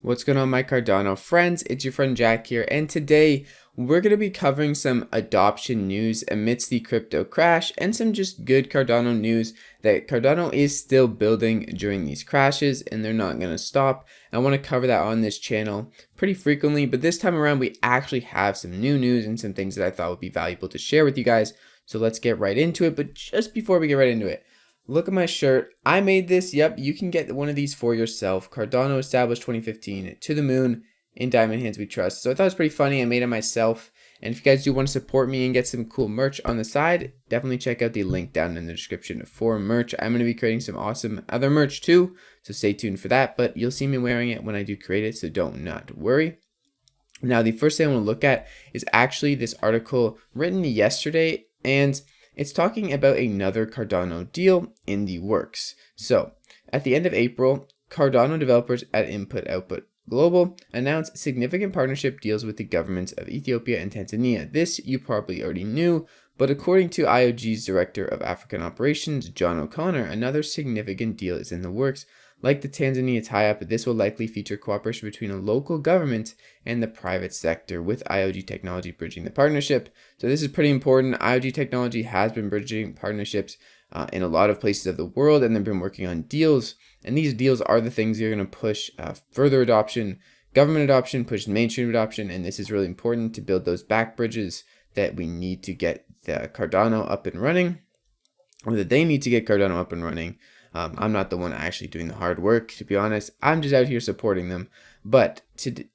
What's going on, my Cardano friends? It's your friend Jack here, and today we're going to be covering some adoption news amidst the crypto crash and some just good Cardano news that Cardano is still building during these crashes and they're not going to stop. I want to cover that on this channel pretty frequently, but this time around we actually have some new news and some things that I thought would be valuable to share with you guys. So let's get right into it. But just before we get right into it, look at my shirt. I made this. Yep, you can get one of these for yourself. Cardano established 2015 to the moon. In diamond hands we trust. So I thought it was pretty funny. I made it myself. And if you guys do want to support me and get some cool merch on the side, definitely check out the link down in the description for merch. I'm going to be creating some awesome other merch too, so stay tuned for that. But you'll see me wearing it when I do create it, so don't not worry. Now, the first thing I want to look at is actually this article written yesterday, and it's talking about another Cardano deal in the works. So, at the end of April, Cardano developers at Input Output Global announced significant partnership deals with the governments of Ethiopia and Tanzania. This you probably already knew, but according to IOG's Director of African Operations, John O'Connor, another significant deal is in the works. Like the Tanzania tie-up, this will likely feature cooperation between a local government and the private sector, with IOG Technology bridging the partnership. So this is pretty important. IOG Technology has been bridging partnerships in a lot of places of the world, and they've been working on deals. And these deals are the things you're going to push further adoption, government adoption, push mainstream adoption, and this is really important to build those back bridges that we need to get the Cardano up and running, or that they need to get Cardano up and running. I'm not the one actually doing the hard work, to be honest. I'm just out here supporting them. But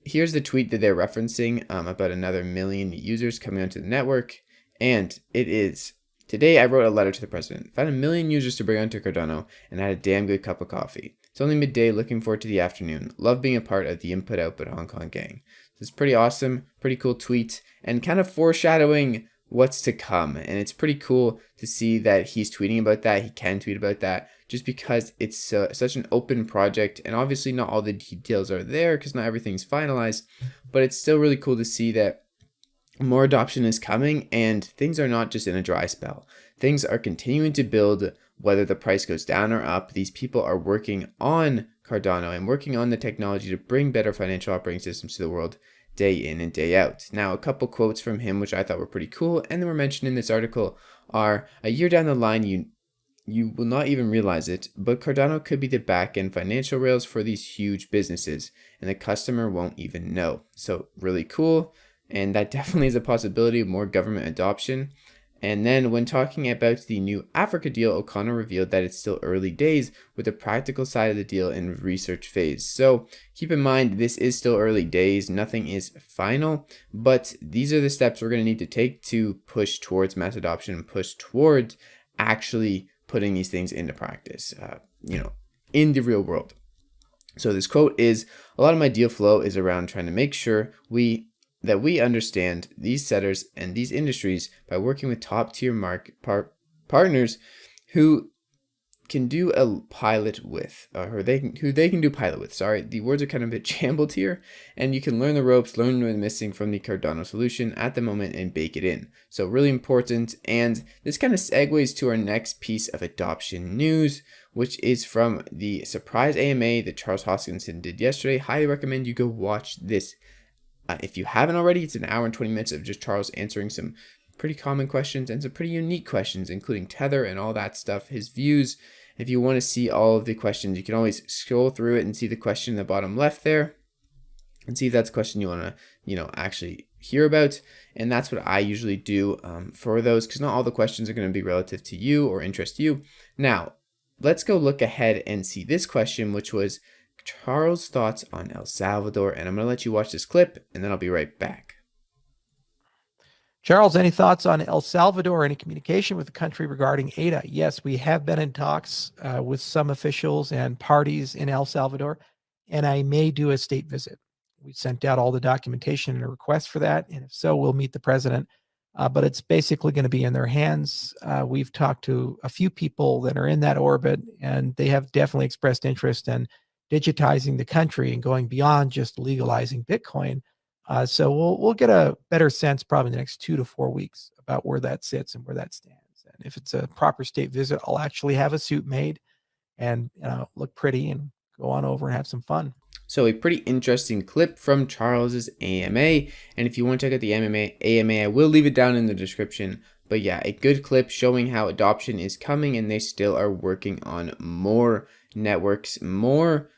here's the tweet that they're referencing about another million users coming onto the network. And it is, today I wrote a letter to the president. Found a million users to bring onto Cardano and had a damn good cup of coffee. It's only midday, looking forward to the afternoon. Love being a part of the Input Output Hong Kong gang. It's pretty awesome, pretty cool tweet, and kind of foreshadowing what's to come. And it's pretty cool to see that he's tweeting about that. He can tweet about that just because it's such an open project, and obviously not all the details are there because not everything's finalized, but it's still really cool to see that more adoption is coming and things are not just in a dry spell. Things are continuing to build, whether the price goes down or up. These people are working on Cardano and working on the technology to bring better financial operating systems to the world day in and day out. Now, a couple quotes from him which I thought were pretty cool and they were mentioned in this article are, a year down the line you will not even realize it, but Cardano could be the back-end financial rails for these huge businesses, and the customer won't even know. So really cool, and that definitely is a possibility of more government adoption. And then when talking about the new Africa deal, O'Connor revealed that it's still early days with the practical side of the deal in research phase. So keep in mind, this is still early days. Nothing is final, but these are the steps we're going to need to take to push towards mass adoption and push towards actually putting these things into practice, in the real world. So this quote is, a lot of my deal flow is around trying to make sure that we understand these setters and these industries by working with top tier partners who can do a pilot with, who they can do pilot with. Sorry, the words are kind of a bit jumbled here, and you can learn the ropes, learn what's missing from the Cardano solution at the moment and bake it in. So really important, and this kind of segues to our next piece of adoption news, which is from the surprise AMA that Charles Hoskinson did yesterday. Highly recommend you go watch this. If you haven't already, it's an hour and 20 minutes of just Charles answering some pretty common questions and some pretty unique questions, including Tether and all that stuff, his views. If you want to see all of the questions, you can always scroll through it and see the question in the bottom left there and see if that's a question you want to, actually hear about. And that's what I usually do for those, because not all the questions are going to be relative to you or interest you. Now, let's go look ahead and see this question, which was Charles' thoughts on El Salvador. And I'm going to let you watch this clip and then I'll be right back. Charles, any thoughts on El Salvador? Any communication with the country regarding ADA? Yes, we have been in talks with some officials and parties in El Salvador, and I may do a state visit. We sent out all the documentation and a request for that, and if so, we'll meet the president. But it's basically going to be in their hands. We've talked to a few people that are in that orbit, and they have definitely expressed interest in digitizing the country and going beyond just legalizing Bitcoin. So we'll get a better sense probably in the next 2 to 4 weeks about where that sits and where that stands. And if it's a proper state visit, I'll actually have a suit made and look pretty and go on over and have some fun. So a pretty interesting clip from Charles's AMA, and if you want to check out the AMA, I will leave it down in the description. But yeah, a good clip showing how adoption is coming, and they still are working on more networks, more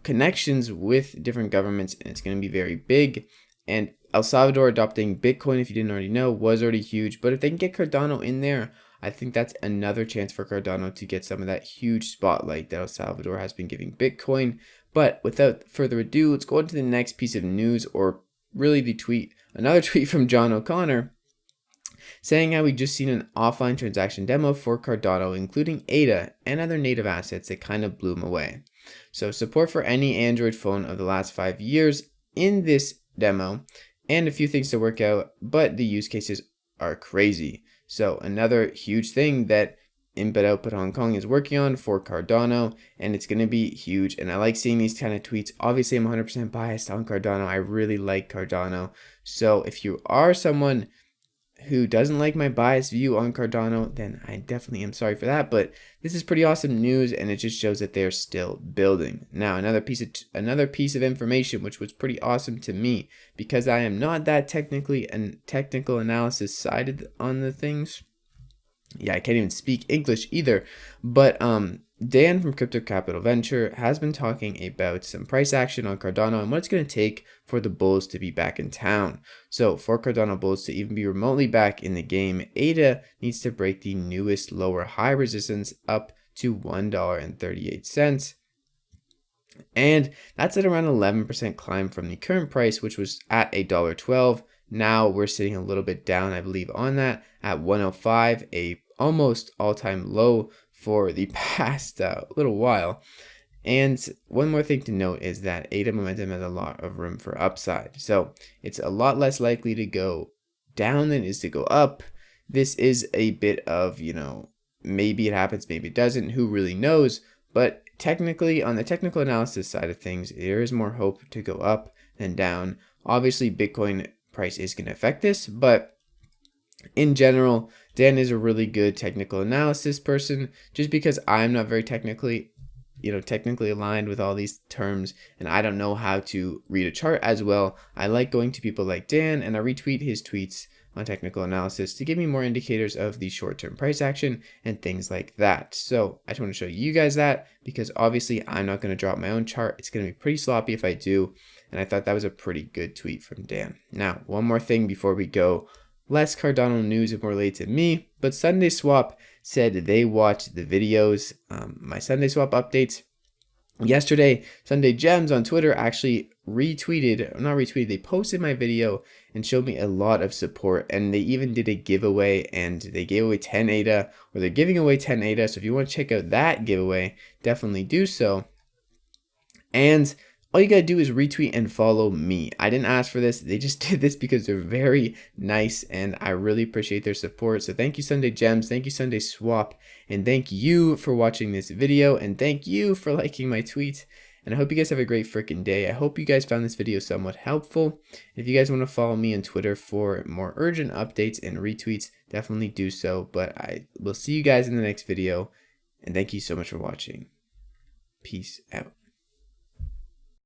connections with different governments, and it's going to be very big. And El Salvador adopting Bitcoin, if you didn't already know, was already huge. But if they can get Cardano in there, I think that's another chance for Cardano to get some of that huge spotlight that El Salvador has been giving Bitcoin. But without further ado, let's go on to the next piece of news, or really the tweet, another tweet from John O'Connor, saying how we just seen an offline transaction demo for Cardano, including ADA and other native assets that kind of blew him away. So support for any Android phone of the last 5 years in this demo, and a few things to work out, but the use cases are crazy. So another huge thing that Input Output Hong Kong is working on for Cardano, and it's going to be huge. And I like seeing these kind of tweets. Obviously, I'm 100% biased on Cardano. I really like Cardano. So if you are someone who doesn't like my biased view on Cardano, then I definitely am sorry for that. But this is pretty awesome news, and it just shows that they're still building. Now, another piece of information which was pretty awesome to me, because I am not that technical analysis sided on the things. Yeah, I can't even speak English either. But Dan from Crypto Capital Venture has been talking about some price action on Cardano and what it's going to take for the bulls to be back in town. So for Cardano bulls to even be remotely back in the game, ADA needs to break the newest lower high resistance up to $1.38. And that's at around 11% climb from the current price, which was at $1.12. Now we're sitting a little bit down, I believe, on that at 105, a almost all-time low for the past little while. And one more thing to note is that ADA momentum has a lot of room for upside. So it's a lot less likely to go down than it is to go up. This is a bit of, maybe it happens, maybe it doesn't, who really knows. But technically, on the technical analysis side of things, there is more hope to go up than down. Obviously, Bitcoin price is going to affect this, but in general, Dan is a really good technical analysis person, just because I'm not very technically aligned with all these terms, and I don't know how to read a chart as well. I like going to people like Dan, and I retweet his tweets on technical analysis to give me more indicators of the short-term price action and things like that. So I just want to show you guys that, because obviously I'm not going to drop my own chart. It's going to be pretty sloppy if I do, and I thought that was a pretty good tweet from Dan. Now, one more thing before we go. Less Cardano news and more related to me, but Sunday Swap said they watched the videos, my Sunday Swap updates. Yesterday, Sunday Gems on Twitter actually they posted my video and showed me a lot of support, and they even did a giveaway, and they gave away 10 ADA, or they're giving away 10 ADA, so if you want to check out that giveaway, definitely do so. And all you gotta do is retweet and follow me. I didn't ask for this. They just did this because they're very nice, and I really appreciate their support. So thank you, Sunday Gems. Thank you, Sunday Swap. And thank you for watching this video. And thank you for liking my tweet. And I hope you guys have a great freaking day. I hope you guys found this video somewhat helpful. If you guys want to follow me on Twitter for more urgent updates and retweets, definitely do so. But I will see you guys in the next video. And thank you so much for watching. Peace out.